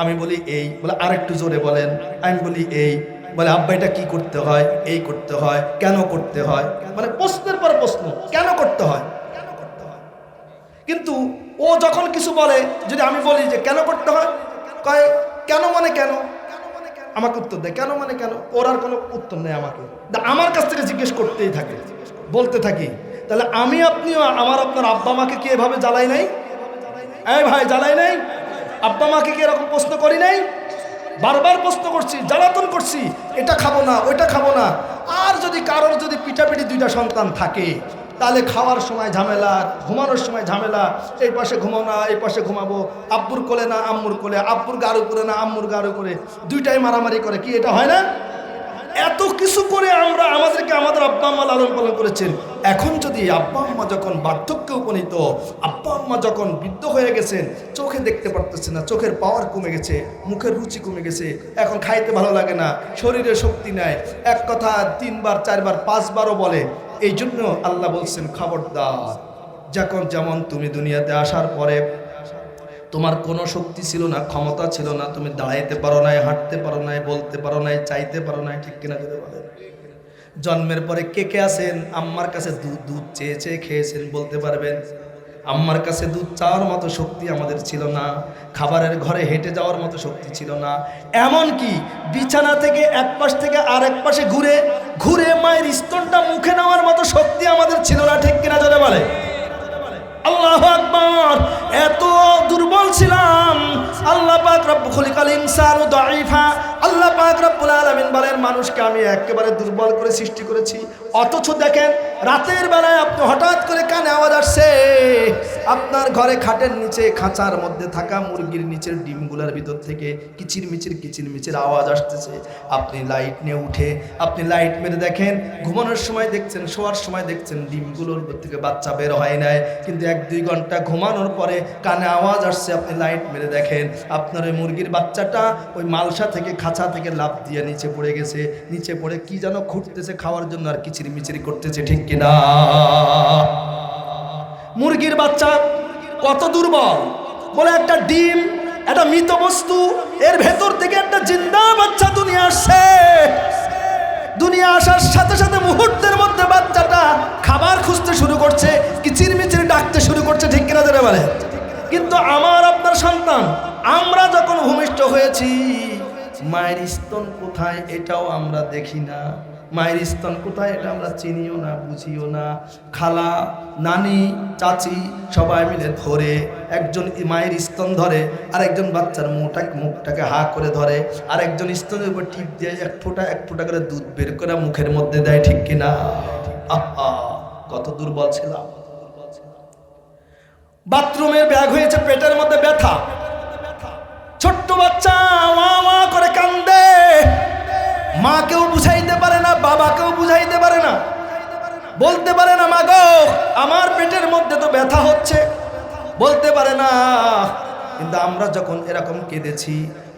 S1: আমি বলি এই, বলে আর একটু জোরে বলেন, আমি বলি এই, বলে আব্বা এটা কি করতে হয়, এই করতে হয়, কেন করতে হয়, মানে প্রশ্নের পর প্রশ্ন, কেন করতে হয়। কিন্তু ও যখন কিছু বলে, যদি আমি বলি যে কেন করতে হয়, কয় কেন মানে কেন, আমাকে উত্তর দেয় কেন মানে কেন, ওর আর কোনো উত্তর নেই আমাকে, আমার কাছ থেকে জিজ্ঞেস করতেই থাকে, বলতে থাকি। তাহলে আমি আপনিও আমার আপনার আব্বা মাকে কি এভাবে জ্বালাই নাই? এই ভাই জ্বালাই নাই? আব্বা মাকে কি এরকম প্রশ্ন করি নাই? বারবার প্রশ্ন করছি, জ্বালাতন করছি, এটা খাবো না ওইটা খাবো না। আর যদি কারোর যদি পিঠাপিঠি দুইটা সন্তান থাকে, তাহলে খাওয়ার সময় ঝামেলা, ঘুমানোর সময় ঝামেলা, এই পাশে ঘুমাও না এই পাশে ঘুমাবো, আব্বুর কোলে না আম্মুর কোলে, আব্বুর গাড়ু করে না আম্মুর গাড়ু করে, দুইটাই মারামারি করে। কি এটা হয় না? এত কিছু করে আমরা আমাদেরকে আমাদের আব্বা আম্মা লালন পালন করেছেন। এখন যদি আব্বা আম্মা যখন বার্ধক্যে উপনীত, আব্বা আম্মা যখন বৃদ্ধ হয়ে গেছেন, চোখে দেখতে পারতেছে না, চোখের পাওয়ার কমে গেছে, মুখের রুচি কমে গেছে, এখন খাইতে ভালো লাগে না, শরীরে শক্তি নাই, এক কথা 3 বার 4 বার 5 বারও বলে। এই জন্য আল্লাহ বলছেন খবরদার, যখন যেমন তুমি দুনিয়াতে আসার পরে তোমার কোনো শক্তি ছিল না, ক্ষমতা ছিল না, তুমি দাঁড়াইতে পারো নাই, হাঁটতে পারো নাই, বলতে পারো নাই, চাইতে পারো নাই, ঠিক কিনা যদি বলেন? জন্মের পরে কে কে আছেন আম্মার কাছে দুধ চেয়ে চেয়ে খেয়েছেন, বলতে পারবেন? আম্মার কাছে দুধ চাওয়ার মতো শক্তি আমাদের ছিল না, খাবারের ঘরে হেঁটে যাওয়ার মতো শক্তি ছিল না, এমনকি বিছানা থেকে এক পাশ থেকে আর এক পাশে ঘুরে ঘুরে মায়ের স্তনটা মুখে নেওয়ার মতো শক্তি আমাদের ছিল না, ঠিক কিনা জোরে বলে? আল্লাহু আকবার। এত দুর্বল ছিলাম। আল্লাহ পাক রব্বুল খালিকাল ইনসানু দাঈফা, আল্লাহ পাক রব্বুল আলামিন বলেন মানুষকে আমি একেবারে দুর্বল করে সৃষ্টি করেছি। অথচ দেখেন রাতের বেলায় আপনি হঠাৎ করে কানে আওয়াজ আসছে, আপনার ঘরে খাটের নিচে খাঁচার মধ্যে থাকা মুরগির নিচের ডিমগুলার ভিতর থেকে কিচিরমিচির আওয়াজ আসতেছে। আপনি লাইট নিয়ে উঠে আপনি লাইট মেরে দেখেন, ঘুমানোর সময় দেখছেন, শোয়ার সময় দেখছেন ডিমগুলোর থেকে বাচ্চা বের হয় নাই, কিন্তু 1-2 ঘন্টা ঘুমানোর পরে কানে আওয়াজ আসছে, আপনি লাইট মেরে দেখেন আপনার ওই মুরগির বাচ্চাটা ওই মালসা থেকে খাঁচা থেকে লাফ দিয়ে নিচে পড়ে গেছে, নিচে পড়ে কি যেন খুঁটতেছে খাওয়ার জন্য আর কিচিরমিচির করতেছে, ঠিক কিনা? মুরগির বাচ্চা কত দুর্বল বলে, একটা ডিম একটা মৃত বস্তু, এর ভেতর থেকে একটা জিন্দা বাচ্চা দুনিয়া আসছে। দুনিয়া আসার সাথে সাথে মুহূর্তের মধ্যে বাচ্চাটা খাবার খুঁজতে শুরু করছে, কিচিরমিচির ডাকতে শুরু করছে, ঠিক কিনা ধরে বলে? কিন্তু আমার আপনার সন্তান, আমরা যখন ভূমিষ্ঠ হয়েছি, মায়ের স্তন কোথায় এটাও আমরা দেখি না, মায়ের স্তন কোথায় এটা আমরা চিনিও না, বুঝিও না। খালা, নানি, চাচি সবাই মিলে ধরে, একজন মায়ের স্তন ধরে, আরেকজন বাচ্চার মুখটাকে হা করে ধরে, আরেকজন স্তনের উপর টিপ দিয়ে এক ফোঁটা করে দুধ বের করে মুখের মধ্যে দেয়, ঠিক কিনা? আহা, কত দুর্বল ছিলাম। বাথরুমের ব্যাগ হয়েছে, পেটের মধ্যে ব্যথা, ছোট্ট বাচ্চা মা মা করে কান্দে, মাকেও বুঝাইতে পারে না, বাবাকেও বুঝাইতে পারে না, বলতে পারে না মা গো আমার পেটের মধ্যে তো ব্যথা হচ্ছে, বলতে পারে না। কিন্তু আমরা যখন এরকম কেঁদেছি,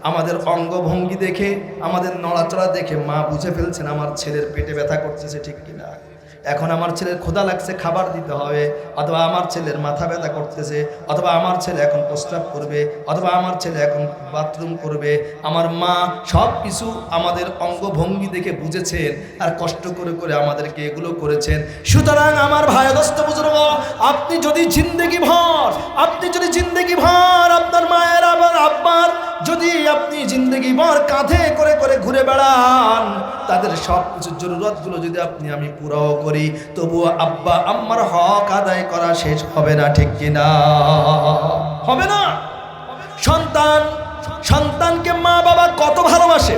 S1: আমাদের অঙ্গভঙ্গি দেখে, আমাদের নড়াচড়া দেখে মা বুঝে ফেলছেন আমার ছেলের পেটে ব্যথা করতেছে, ঠিক কিনা? এখন আমার ছেলের ক্ষুধা লাগছে, খাবার দিতে হবে, অথবা আমার ছেলের মাথা ব্যথা করতেছে, অথবা আমার ছেলে এখন প্রস্রাব করবে, অথবা আমার ছেলে এখন বাথরুম করবে। আমার মা সব কিছু আমাদের অঙ্গভঙ্গি দেখে বুঝেছেন, আর কষ্ট করে করে আমাদেরকে এগুলো করেছেন। সুতরাং আমার ভাই দোস্ত বুজুর্গ, আপনি যদি জিন্দেগি ভর আপনার মায়ের আবার আব্বার যদি আপনি জিন্দেগি ভর কাঁধে করে করে ঘুরে বেড়ান, তাদের সব কিছুর জরুরতগুলো যদি আমি পুরাও করি, তবুও আব্বা আম্মার হক আদায় করা শেষ হবে না, ঠিক কিনা? হবে না। সন্তানকে মা বাবা কত ভালোবাসে।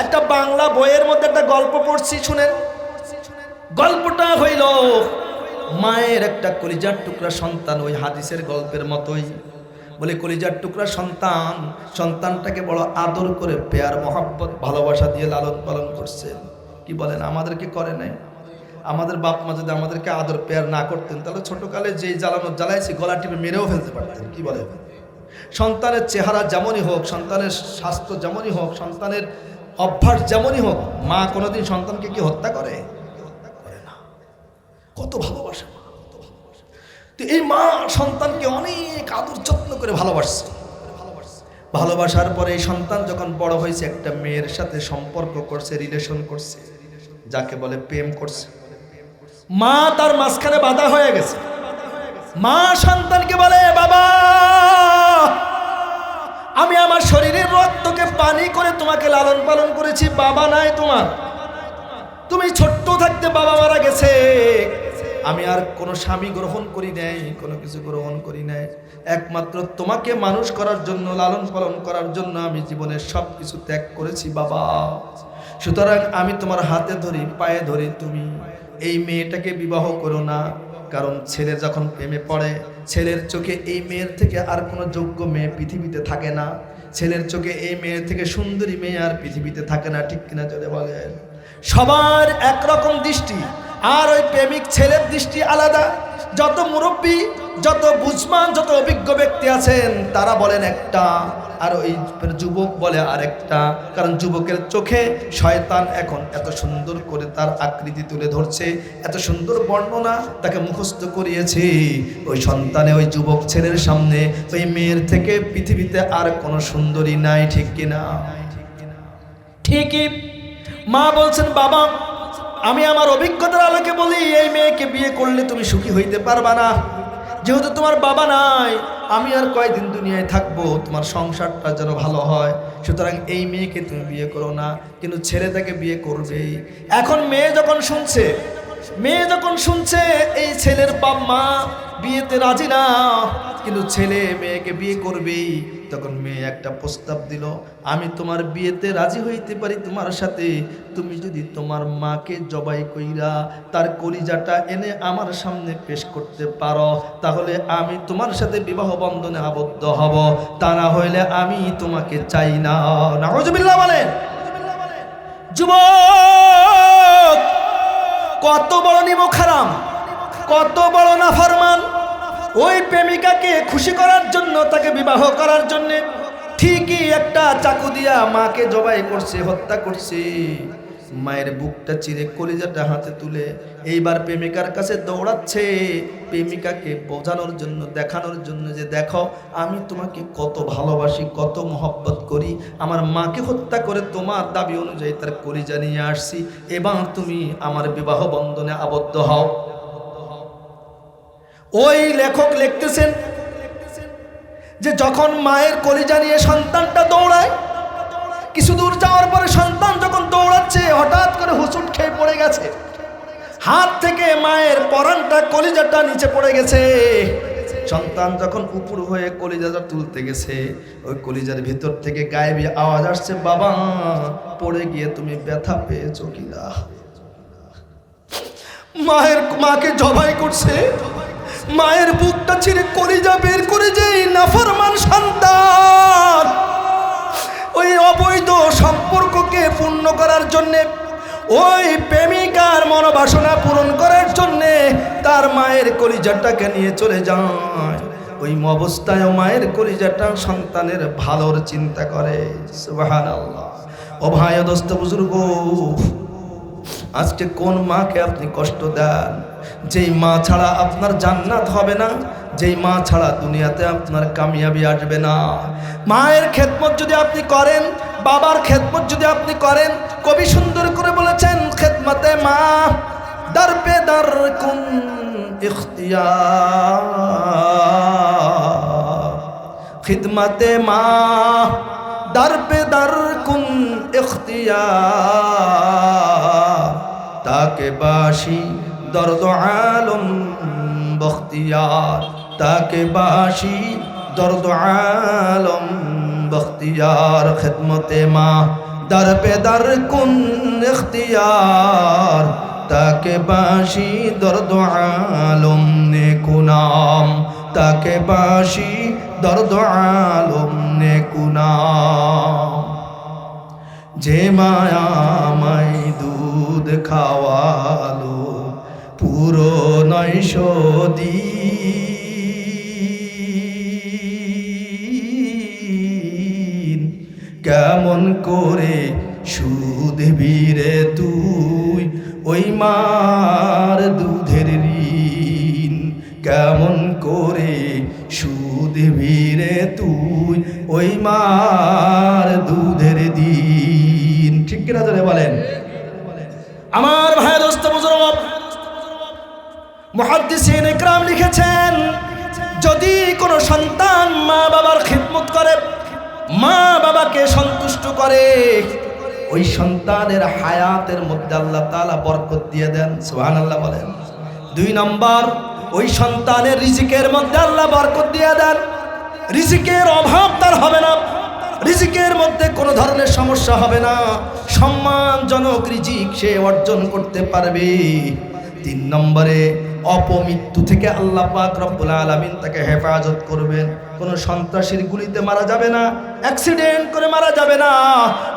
S1: একটা বাংলা বইয়ের মধ্যে একটা গল্প পড়ছি, শুনেন। গল্পটা হইল মায়ের একটা কলিজার টুকরা সন্তান, ওই হাদিসের গল্পের মতোই। বলে কলিজার টুকরা সন্তানটাকে বড় আদর করে পেয়ার মহব্বত ভালোবাসা দিয়ে লালন পালন করছেন। কি বলেন, আমাদেরকে করে নাই? আমাদের বাপ মা যদি আমাদেরকে আদর পেয়ার না করতেন, তাহলে ছোটকালে যেই জ্বালাইছি গলা টিপে মেরেও ফেলতে পারতেন। কি বলেন? সন্তানের চেহারা যেমনই হোক, সন্তানের স্বাস্থ্য যেমনই হোক, সন্তানের অভ্যাস যেমনই হোক, মা কোনোদিন সন্তানকে কি হত্যা করে? না। কত ভালোবাসে মা, কত ভালোবাসে। তো এই মা সন্তানকে অনেক আদর যত্ন করে ভালোবাসার পরে এই সন্তান যখন বড় হয়েছে, একটা মেয়ের সাথে সম্পর্ক করছে, রিলেশন করছে, যাকে বলে প্রেম করছে। মা তার মাঝখানে বাধা হয়ে গেছে। মা সন্তানকে বলে, বাবা আমি আমার শরীরের রক্তকে পানি করে তোমাকে লালন পালন করেছি, বাবা নাই তোমার, তুমি ছোট্ট থাকতে বাবা মারা গেছে, আমি আর কোনো স্বামী গ্রহণ করি নাই, কোনো কিছু গ্রহণ করি নাই, একমাত্র তোমাকে মানুষ করার জন্য, লালন পালন করার জন্য আমি জীবনের সব কিছু ত্যাগ করেছি বাবা। সুতরাং আমি তোমার হাতে ধরি, পায়ে ধরি, তুমি এই মেয়েটাকে বিবাহ করো না। কারণ ছেলে যখন প্রেমে পড়ে, ছেলের চোখে এই মেয়ের থেকে আর কোনো যোগ্য মেয়ে পৃথিবীতে থাকে না, ছেলের চোখে এই মেয়ের থেকে সুন্দরী মেয়ে আর পৃথিবীতে থাকে না, ঠিক কিনা জোরে বলেন? সবার একরকম দৃষ্টি, আর ওই প্রেমিক ছেলের দৃষ্টি আলাদা। যত মুরব্বী, যত বুঝমান, যত অভিজ্ঞ ব্যক্তি আছেন তারা বলেন একটা, আর ওই যুবক বলে আরেকটা। কারণ যুবকের চোখে শয়তান এখন এত সুন্দর করে তার আকৃতি তুলে ধরছে, এত সুন্দর বর্ণনা তাকে মুখস্থ করিয়েছে, ওই সন্তানে ওই যুবক ছেলের সামনে ওই মেয়ের থেকে পৃথিবীতে আর কোনো সুন্দরী নাই, ঠিক কিনা? ঠিকই। মা বলছেন, বাবা আমি আমার অভিজ্ঞতার আলোকে বলি, এই মেয়েকে বিয়ে করলে তুমি সুখী হইতে পারবা না। যেহেতু তোমার বাবা নাই, আমি আর কয়দিন দুনিয়ায় থাকবো, তোমার সংসারটা যেন ভালো হয়, সুতরাং এই মেয়েকে তুমি বিয়ে করো না। কিন্তু ছেলে তাকে বিয়ে করবেই। এখন মেয়ে যখন শুনছে এই ছেলের বাপ মা বিয়েতে রাজি না, কিন্তু ছেলে মেয়েকে বিয়ে করবেই, তখন মেয়ে একটা প্রস্তাব দিল, আমি তোমার বিয়েতে রাজি হইতে পারি তোমার সাথে, তুমি যদি তোমার মাকে জবাই কইরা তার কলিজাটা এনে আমার সামনে পেশ করতে পারো, তাহলে আমি তোমার সাথে বিবাহ বন্ধনে আবদ্ধ হব, তা না হইলে আমি তোমাকে চাই না। নাউজুবিল্লাহ বলেন। যুবক কত বড় নিমুখারাম, কত বড় নাফরমান, ওই প্রেমিকাকে খুশি করার জন্য, তাকে বিবাহ করার জন্য ঠিকই একটা চাকু দিয়া মাকে জবাই করছে, হত্যা করছে। মায়ের বুকটা চিরে কলিজাটা হাতে তুলে এইবার প্রেমিকার কাছে দৌড়াচ্ছে, প্রেমিকাকে বোঝানোর জন্য, দেখানোর জন্য যে দেখো আমি তোমাকে কত ভালোবাসি, কত মহব্বত করি, আমার মাকে হত্যা করে তোমার দাবি অনুযায়ী তার কলিজা নিয়ে আসছি, এবার তুমি আমার বিবাহ বন্ধনে আবদ্ধ হও। ওই লেখক লিখতেছেন যে যখন মায়ের কলিজা নিয়ে সন্তানটা দৌড়ায়, কিছু দূর যাওয়ার পরে সন্তান যখন দৌড়াচ্ছে, হঠাৎ করে হুঁচট খেয়ে পড়ে গেছে, হাত থেকে মায়ের পরানটা, কলিজাটা নিচে পড়ে গেছে। সন্তান যখন উপর হয়ে কলিজাটা তুলতে গেছে, ওই কলিজার ভিতর থেকে গায়েবী আওয়াজ আসছে, বাবা পড়ে গিয়ে তুমি ব্যথা পেয়েছো কিনা? মাকে জবাই করছে, মায়ের বুকটা ছিঁড়ে কলিজা বের করে যেই নাফরমান সন্তান ওই অবৈধ সম্পর্ককে পূর্ণ করার জন্যে, ওই প্রেমিকার মনোবাসনা পূরণ করার জন্যে তার মায়ের কলিজাটাকে নিয়ে চলে যায়, ওই অবস্থায় মায়ের কলিজাটা সন্তানের ভালোর চিন্তা করে। সুবহানাল্লাহ। ও ভাই, দোস্ত, বুজুর্গ, আজকে কোন মাকে আপনি কষ্ট দেন? যেই মা ছাড়া আপনার জান্নাত হবে না, যেই মা ছাড়া দুনিয়াতে আপনার কামিয়াবি আসবে না। মায়ের খেদমত যদি আপনি করেন, বাবার খেদমত যদি আপনি করেন, কবি সুন্দর করে বলেছেন, খেদমতে মা দর পে দর কুন ইখতিয়ার, খিদমতে মা দর পে দর কুন ইখতিয়ার, তাকে বাসি দর্দ আলম বখতিয়ার, তাকে বাসি দর্দ আলম বখতিয়ার, খিদমতে মা দর পে দর কুন ইখতিয়ার, তাকে বাসি দর্দ আলম নেকুনাম, তাকে বাসি দর্দ আলম নেকুনাম। যে মায়া আমায় দুধ খাওয়ালো পুরো 900 দিন, কেমন করে সুদ বীরে তুই ওই মার দুধের ঋণ, কেমন করে সুদ বীরে তুই ওই মার দুধের দিন। ঠিক কিনা ধরে বলেন? আমার ভাই, দোস্ত, বুজুর্গ, মুহাদ্দিসিন ইকরাম লিখেছেন, সন্তান মা বাবার খিদমত করে, মা বাবাকে সন্তুষ্ট করে, ওই সন্তানের হায়াতের মধ্যে আল্লাহ তাআলা বরকত দিয়ে দেন। সুবহানাল্লাহ বলেন। 2 নম্বর, ওই সন্তানের রিজিকের মধ্যে আল্লাহ বরকত দিয়ে দেন। রিজিকের অভাব তার হবে না, রিজিকের মধ্যে কোনো ধরনের সমস্যা হবে না, সম্মানজনক রিজিক সে অর্জন করতে পারবে। 3 নম্বরে, অপমৃত্যু থেকে আল্লাহ পাক রব্বুল আলামিন তাকে হেফাজত করবেন। কোনো সন্ত্রাসীর গুলিতে মারা যাবে না, অ্যাক্সিডেন্ট করে মারা যাবে না,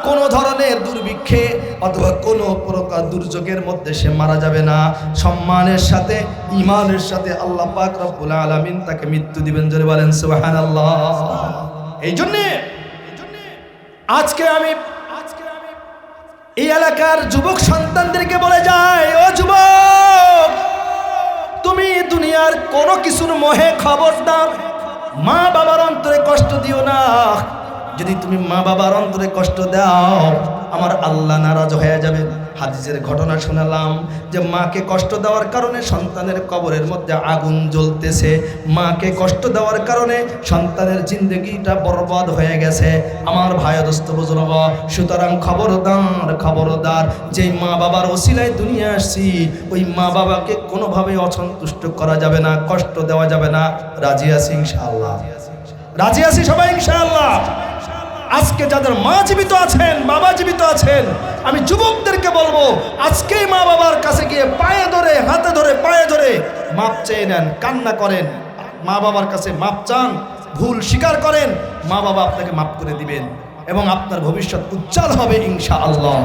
S1: কোনো ধরনের দুর্ভিক্ষে অথবা কোনো প্রকার দুর্যোগের মধ্যে সে মারা যাবে না। সম্মানের সাথে, ঈমানের সাথে আল্লাহ পাক রব্বুল আলামিন তাকে মৃত্যু দিবেন। জোরে বলেন সুবহানাল্লাহ। এই জন্যে আজকে আমি এই এলাকার যুবক সন্তানদেরকে বলে যাই, ও যুবক, তুমি দুনিয়ার কোনো কিছুর মোহে খবরদার মা বাবার অন্তরে কষ্ট দিও না। যদি তুমি মা বাবার অন্তরে কষ্ট দাও, আমার আল্লাহ নারাজ হয়ে যাবেন। হাদিসের ঘটনা শোনালাম যে মাকে কষ্ট দেওয়ার কারণে সন্তানের কবরের মধ্যে আগুন জ্বলতেছে, মাকে কষ্ট দেওয়ার কারণে সন্তানের জিন্দগিটা বরবাদ হয়ে গেছে। আমার ভাই দোস্ত বুজুর্গ, সুতরাং খবরদার খবরদার, যেই মা বাবার ওসিলায় দুনিয়া আসছি, ওই মা বাবাকে কোনোভাবে অসন্তুষ্ট করা যাবে না, কষ্ট দেওয়া যাবে না। রাজি আছি ইনশাআল্লাহ? রাজি আছি সবাই ইনশাআল্লাহ? আজকে যাদের মা জীবিত আছেন, বাবা জীবিত আছেন, আমি যুবকদেরকে বলবো, আজকেই মা বাবার কাছে গিয়ে পায়ে ধরে, হাতে ধরে, পায়ে ধরে মাপ চেয়ে নেন, কান্না করেন, মা বাবার কাছে মাপ চান, ভুল স্বীকার করেন, মা বাবা আপনাকে মাপ করে দিবেন এবং আপনার ভবিষ্যৎ উজ্জ্বল হবে ইনশাআল্লাহ।